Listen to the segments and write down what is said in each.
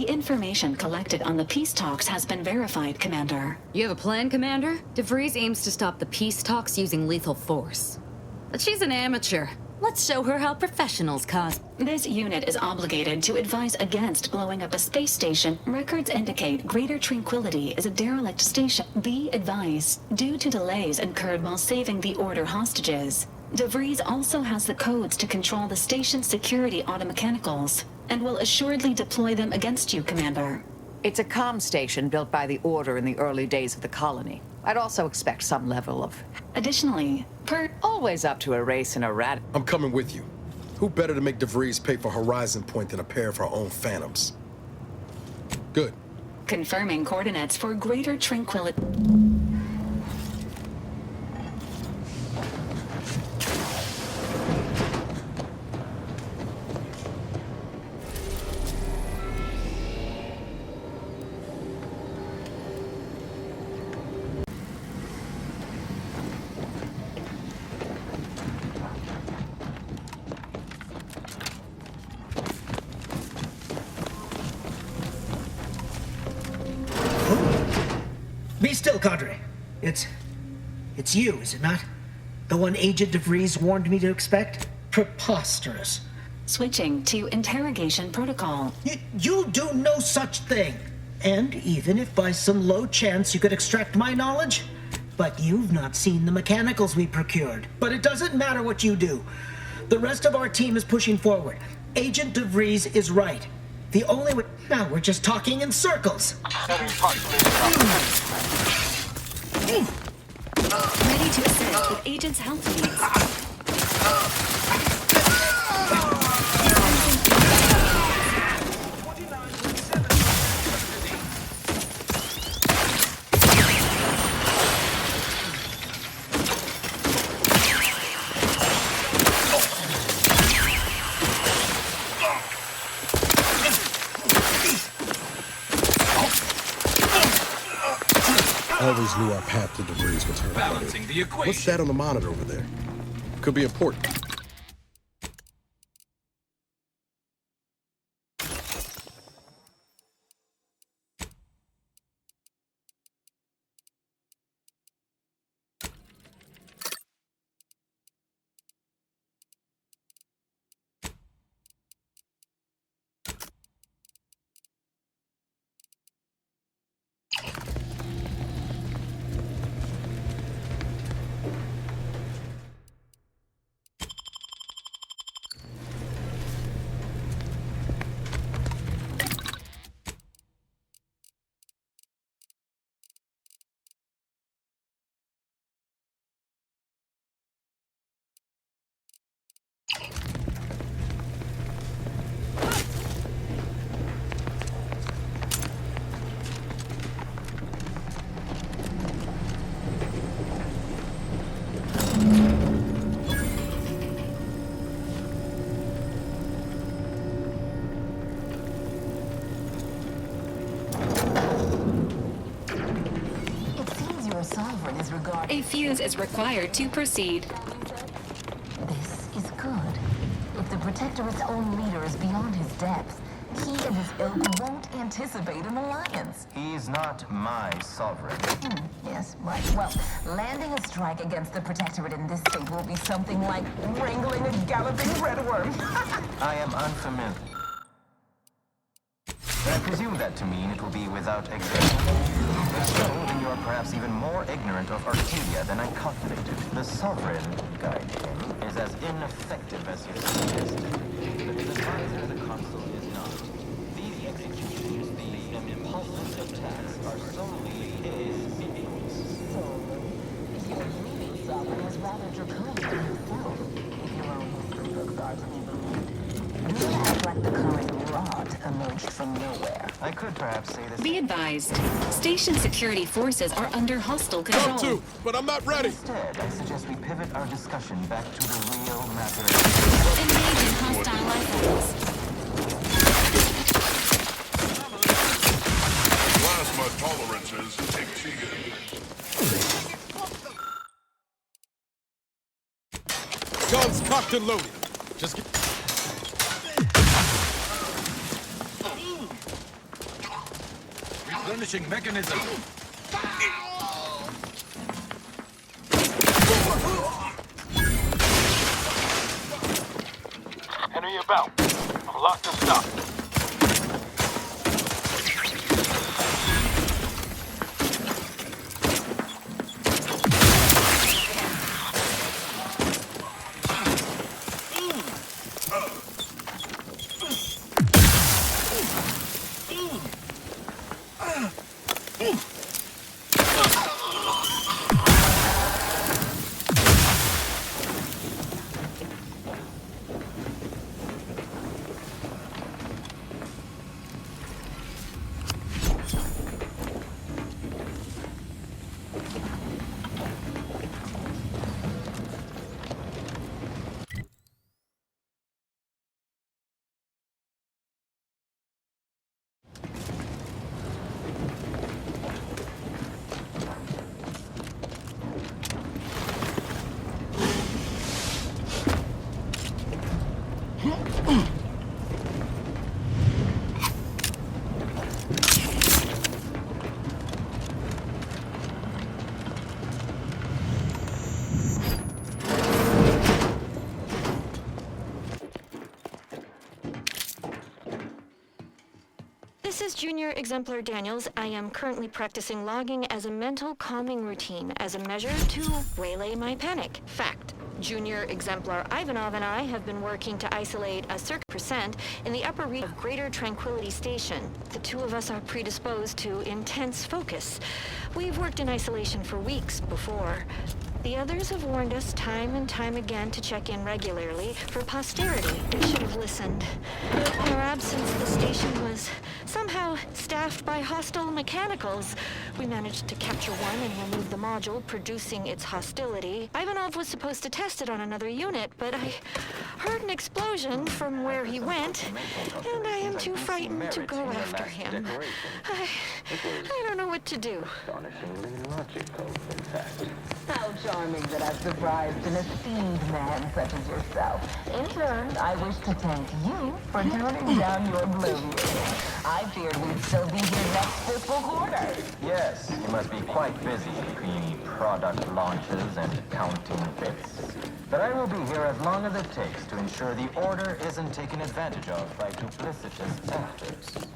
The information collected on the peace talks has been verified, Commander. You have a plan, Commander? De Vries aims to stop the peace talks using lethal force. But she's an amateur. Let's show her how professionals cause. This unit is obligated to advise against blowing up a space station. Records indicate Greater Tranquility is a derelict station. Be advised, due to delays incurred while saving the Order hostages, De Vries also has the codes to control the station's security automechanicals, and will assuredly deploy them against you, Commander. It's a comm station built by the Order in the early days of the colony. I'd also expect some level of... Additionally, Always up to a race in a rat... I'm coming with you. Who better to make De Vries pay for Horizon Point than a pair of her own phantoms? Good. Confirming coordinates for Greater Tranquility. Be still, Cadre. It's you, is it not? The one Agent De Vries warned me to expect? Preposterous. Switching to interrogation protocol. You'll do no such thing. And even if by some low chance you could extract my knowledge, but you've not seen the mechanicals we procured. But it doesn't matter what you do. The rest of our team is pushing forward. Agent De Vries is right. The only way... Now we're just talking in circles. Ready to assist with agent's health needs. Always knew our path to De Vries was her. Balancing the equation. What's that on the monitor over there? Could be important. A fuse is required to proceed. This is good. If the Protectorate's own leader is beyond his depth, he and his ilk won't anticipate an alliance. He's not my sovereign. Yes, right. Well, landing a strike against the Protectorate in this state will be something like wrangling a galloping redworm. I am unfamiliar. I presume that to mean it will be without exertion. So, then you are perhaps even more ignorant of Arcadia than I calculated. The Sovereign, guide him, is as ineffective as you suggested. But the advisor of the Consul is not. These executions, the impulsive attacks, are solely his meetings. So, your leading sovereign is rather draconian himself, if your own history books are to be believed. Do not act like the current rot emerged from nowhere. I could perhaps say this. Be advised, station security forces are under hostile control. Come to, but I'm not ready. Instead, I suggest we pivot our discussion back to the real matter. Engage in hostile life forms. Plasma tolerances exceeded. Guns cocked and loaded. Just get... replenishing mechanism. Enemy about. I'm locked and stopped. This is Junior Exemplar Daniels. I am currently practicing logging as a mental calming routine as a measure to waylay my panic. Fact. Junior Exemplar Ivanov and I have been working to isolate a circa percent in the upper region of Greater Tranquility Station. The two of us are predisposed to intense focus. We've worked in isolation for weeks before. The others have warned us time and time again to check in regularly for posterity. We should have listened. In our absence, the station was somehow staffed by hostile mechanicals. We managed to capture one and remove the module producing its hostility. Ivanov was supposed to test it on another unit, but I heard an explosion from where he went, and I am too frightened to go after him. I don't know what to do. Astonishingly logical, in fact. How charming that I've surprised an esteemed man such as yourself. In turn, I wish to thank you for turning down your blue unit. I feared we'd still be here next fiscal quarter. Yes, you must be quite busy between product launches and counting bits. But I will be here as long as it takes to ensure the order isn't taken advantage of by duplicitous actors.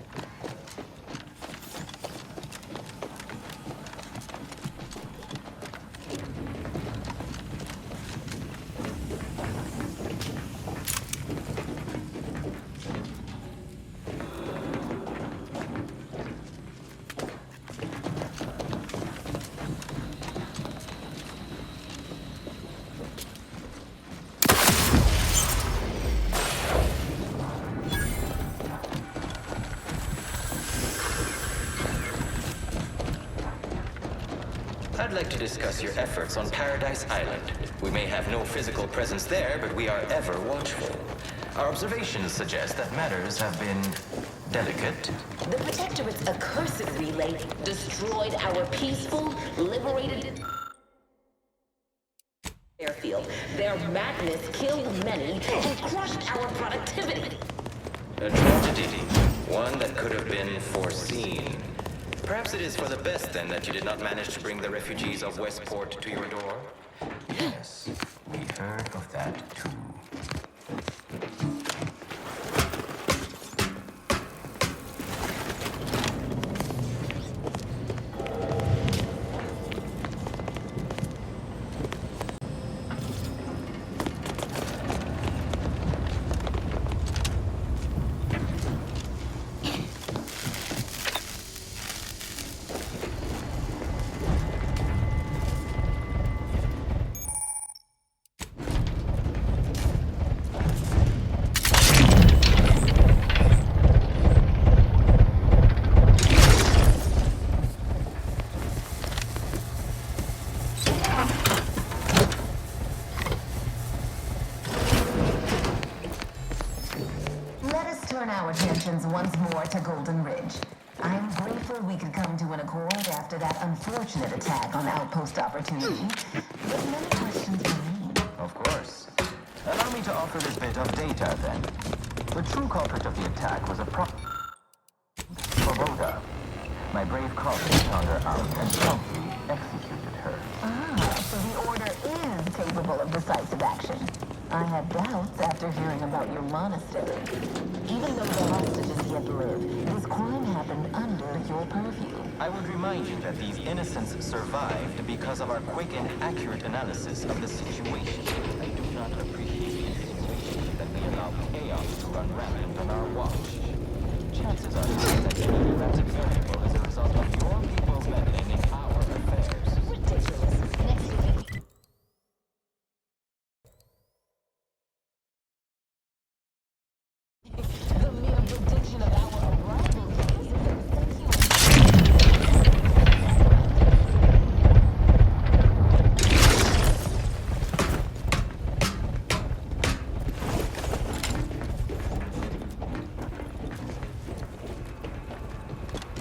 I'd like to discuss your efforts on Paradise Island. We may have no physical presence there, but we are ever watchful. Our observations suggest that matters have been delicate. The Protectorate's accursed relay destroyed our peaceful, liberated airfield. Their madness killed many and crushed our productivity. A tragedy, one that could have been foreseen. Perhaps it is for the best, then, that you did not manage to bring the refugees of Westport to your door? Yes, we heard of that too. Our attentions once more to Golden Ridge. I'm grateful we could come to an accord after that unfortunate attack on Outpost Opportunity. But many questions remain. Of course. Allow me to offer this bit of data, then. The true culprit of the attack was a Svoboda. My brave colleagues found her out and promptly executed her. Ah, so the Order is capable of decisive action. I had doubts after hearing about your monastery. Even though the hostages yet live, this crime happened under your purview. I would remind you that these innocents survived because of our quick and accurate analysis of the situation. I do not appreciate the insinuation that we allow chaos to run rampant on our watch. Chances are that any events occurring as a result of your people's meddling in our affairs. Ridiculous. Next week. The mere prediction of our arrival here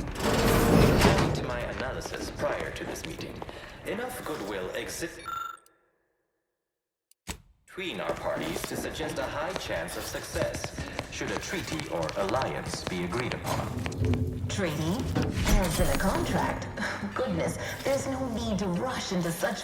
According to my analysis prior to this meeting, enough goodwill exists between our parties to suggest a high chance of success, should a treaty or alliance be agreed upon. treaty? As in a contract? Goodness, there's no need to rush into such...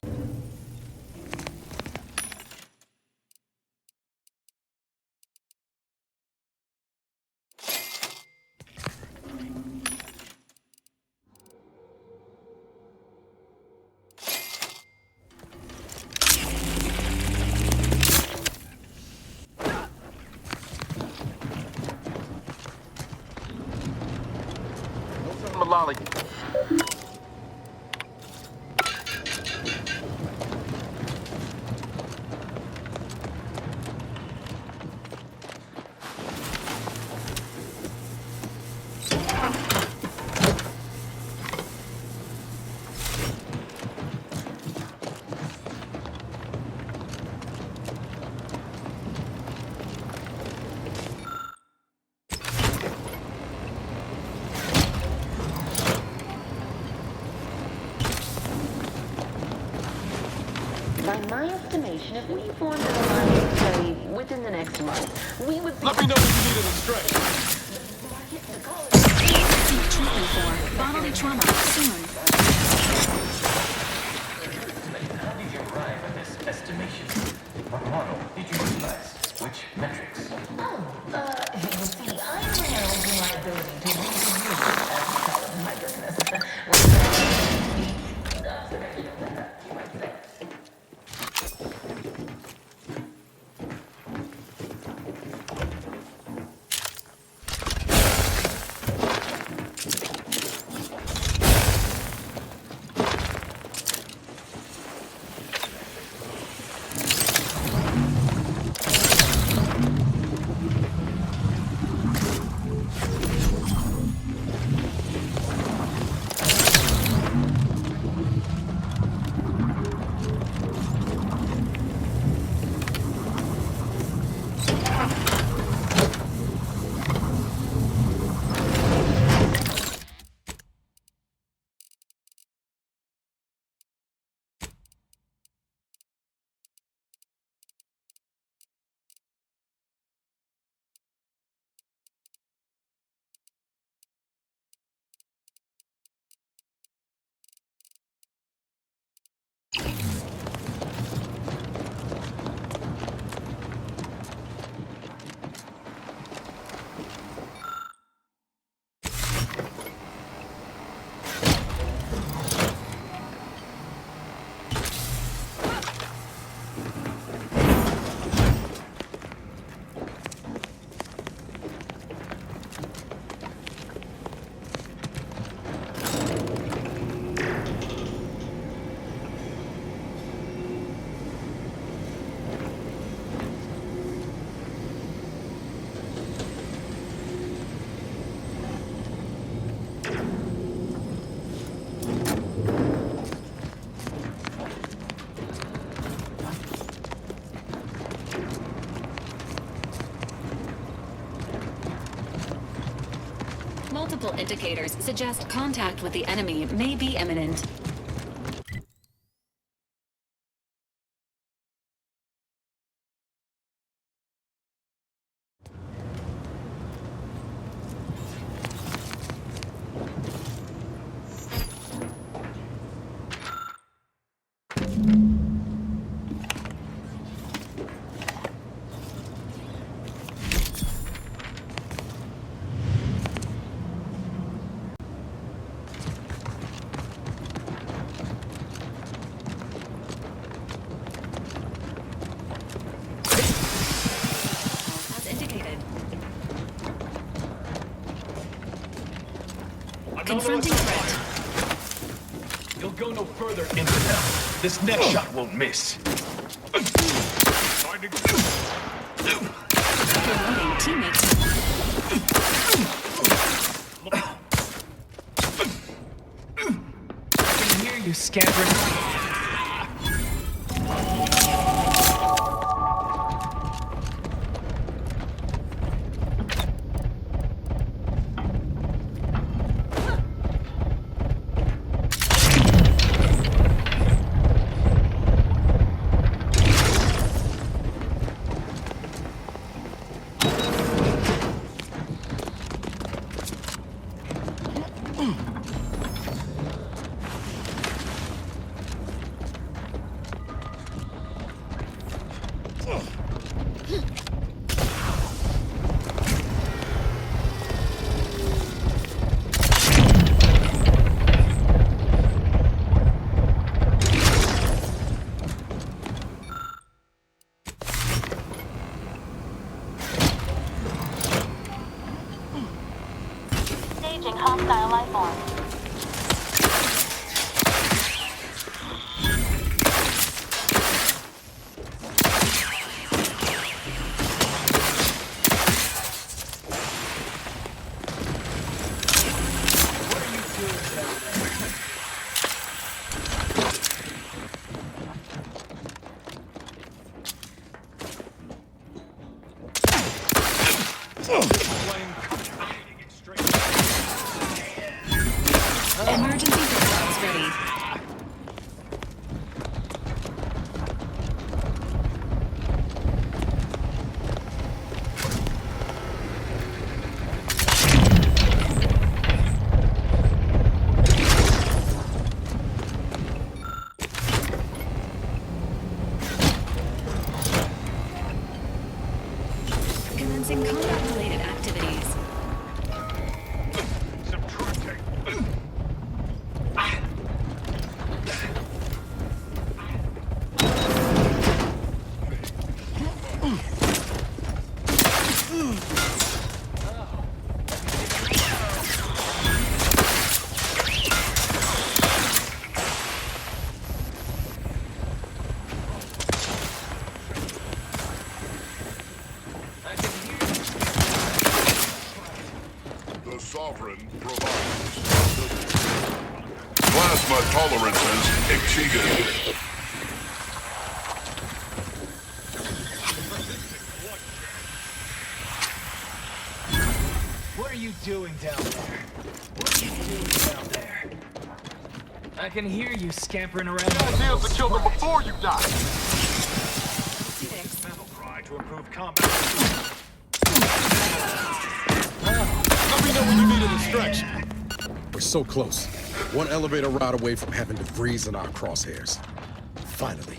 Malali. By my estimation, if we formed an alliance, say, within the next month, we would be... Let me know if you need an stray. Seek treatment for bodily trauma soon. How did you arrive at this estimation? What model did you utilize? Which metrics? You see, I am renowned for my ability to reproduce as a part of my business. Observation of that, you might say. Multiple indicators suggest contact with the enemy may be imminent. Confronting threat. You'll go no further, infidel. This next shot won't miss. Promoting teammates. I can hear you scampering. Staging hostile life form. Emergency device ready. Commencing combat-related activities. The Sovereign provides. Plasma tolerances exceeded. What are you doing down there? What are you doing down there? I can hear you scampering around. Deals to kill them before you die. Battle cry to improve combat. Let me know when you need a distraction. We're so close. One elevator ride away from having De Vries in our crosshairs. Finally.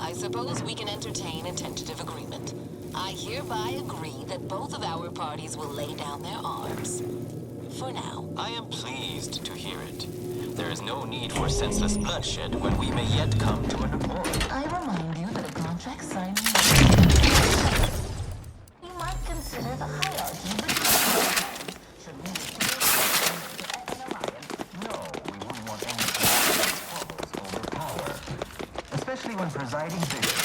I suppose we can entertain a tentative agreement. I hereby agree that both of our parties will lay down their arms. For now. I am pleased to hear it. There is no need for senseless bloodshed when we may yet come to an accord. I remind you that a contract signing... You might consider the hierarchy between... Should we wish to an alliance? No, we wouldn't want anything that follows over power. Especially when presiding bishop,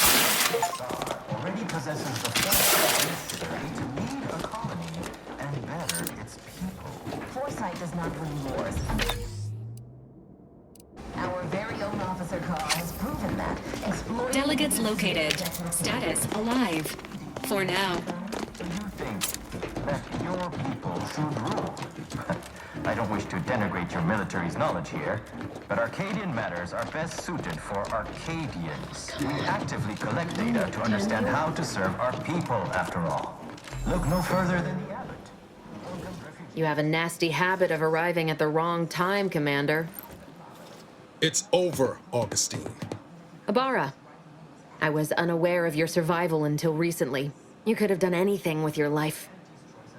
Star, already possesses the force necessary to lead a colony and better its people. Foresight does not win wars. Our very own Officer Carr has proven that exploiting... Delegates located. Status alive. For now. Do you think that your your people should rule. I don't wish to denigrate your military's knowledge here, but Arcadian matters are best suited for Arcadians. We actively collect data to understand how to serve our people, after all. Look no further than the abbot. You have a nasty habit of arriving at the wrong time, Commander. It's over, Augustine. Ibarra, I was unaware of your survival until recently. You could have done anything with your life.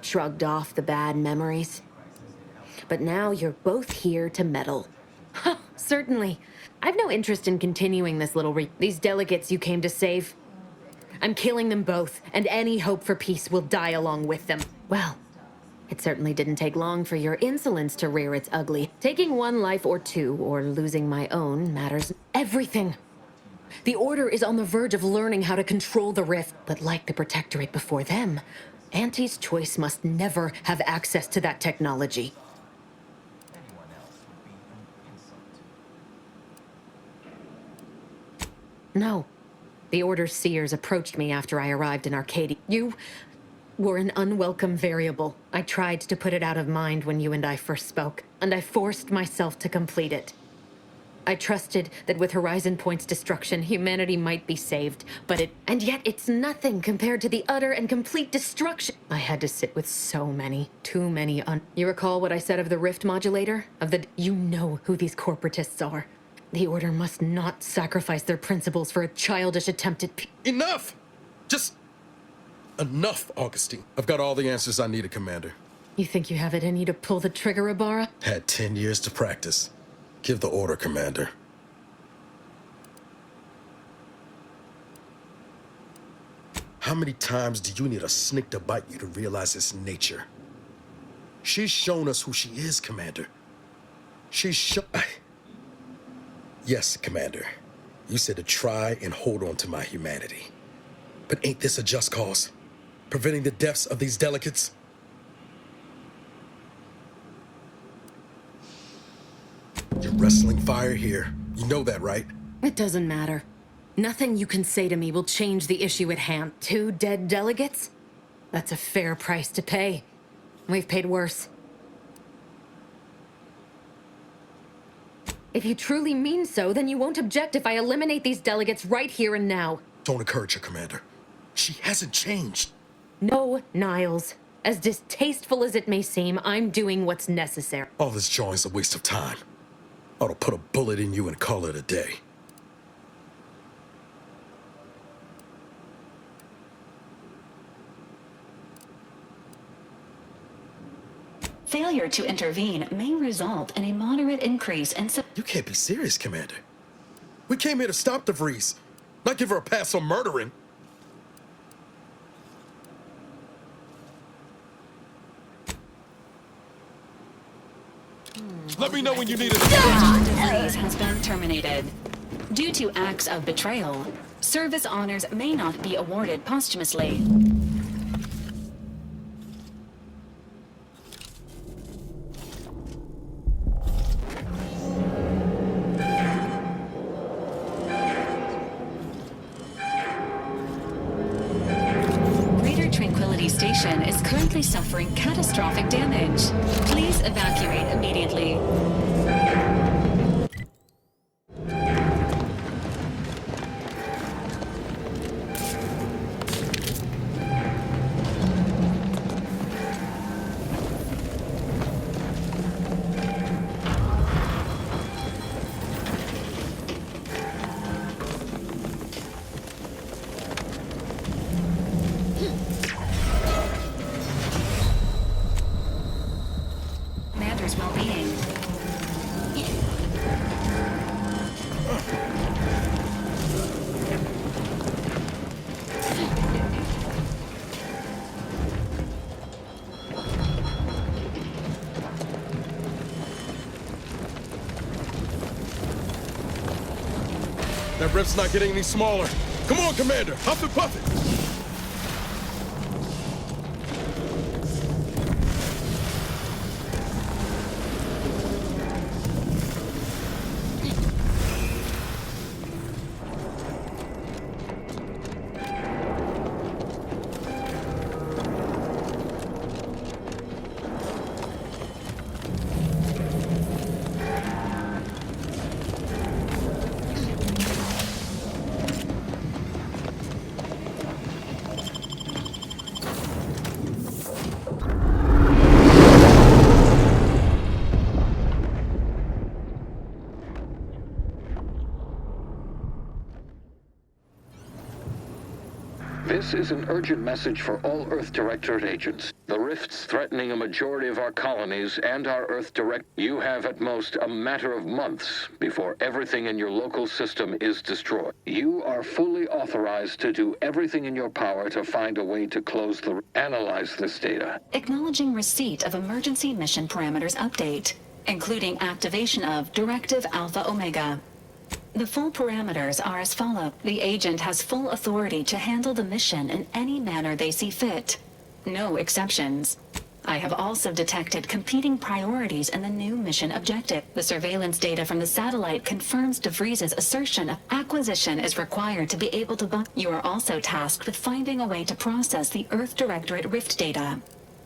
Shrugged off the bad memories. But now you're both here to meddle. Certainly. I've no interest in continuing this little these delegates you came to save. I'm killing them both, and any hope for peace will die along with them. Well, it certainly didn't take long for your insolence to rear its ugly. Taking one life or two, or losing my own, matters everything. The Order is on the verge of learning how to control the Rift, but like the Protectorate before them, Auntie's Choice must never have access to that technology. No. The Order's seers approached me after I arrived in Arcadia. You were an unwelcome variable. I tried to put it out of mind when you and I first spoke, and I forced myself to complete it. I trusted that with Horizon Point's destruction, humanity might be saved, and yet it's nothing compared to the utter and complete destruction. I had to sit with so many, too many You recall what I said of the Rift Modulator? You know who these corporatists are. The Order must not sacrifice their principles for a childish attempt at Enough! Just enough, Augustine. I've got all the answers I needed, Commander. You think you have it in you to pull the trigger, Ibarra? Had 10 years to practice. Give the order, Commander. How many times do you need a snake to bite you to realize its nature? She's shown us who she is, Commander. Yes, Commander. You said to try and hold on to my humanity. But ain't this a just cause? Preventing the deaths of these delegates? You're wrestling fire here. You know that, right? It doesn't matter. Nothing you can say to me will change the issue at hand. 2 dead delegates? That's a fair price to pay. We've paid worse. If you truly mean so, then you won't object if I eliminate these delegates right here and now. Don't encourage her, Commander. She hasn't changed. No, Niles. As distasteful as it may seem, I'm doing what's necessary. All this jawing's a waste of time. Ought to put a bullet in you and call it a day. Failure to intervene may result in a moderate increase in... You can't be serious, Commander. We came here to stop de Vries, not give her a pass on murdering. Let me know when you need it. De Vries has been terminated. Due to acts of betrayal, service honors may not be awarded posthumously. Station is currently suffering catastrophic damage. Please evacuate immediately. That rift's not getting any smaller. Come on, Commander. Huff and puff it. This is an urgent message for all Earth Directorate agents. The rifts threatening a majority of our colonies and our Earth Direct. You have at most a matter of months before everything in your local system is destroyed. You are fully authorized to do everything in your power to find a way to close the... Analyze this data. Acknowledging receipt of emergency mission parameters update, including activation of Directive Alpha Omega. The full parameters are as follows. The agent has full authority to handle the mission in any manner they see fit. No exceptions. I have also detected competing priorities in the new mission objective. The surveillance data from the satellite confirms de Vries' assertion of acquisition is required to be able to You are also tasked with finding a way to process the Earth Directorate Rift data.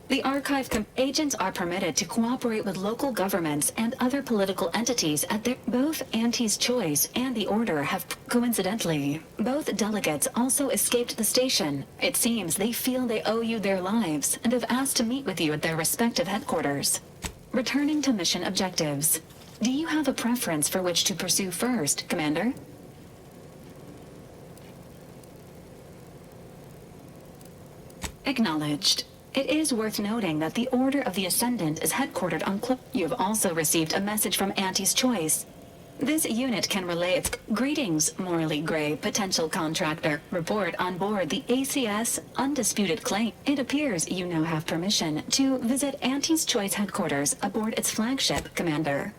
The archive agents are permitted to cooperate with local governments and other political entities at their... Both Auntie's Choice and the Order have... Coincidentally, both delegates also escaped the station. It seems they feel they owe you their lives and have asked to meet with you at their respective headquarters. Returning to mission objectives. Do you have a preference for which to pursue first, Commander? Acknowledged. It is worth noting that the Order of the Ascendant is headquartered on You have also received a message from Auntie's Choice. This unit can relay its greetings, morally gray potential contractor. Report on board the ACS Undisputed Claim. It appears you now have permission to visit Auntie's Choice headquarters aboard its flagship, Commander.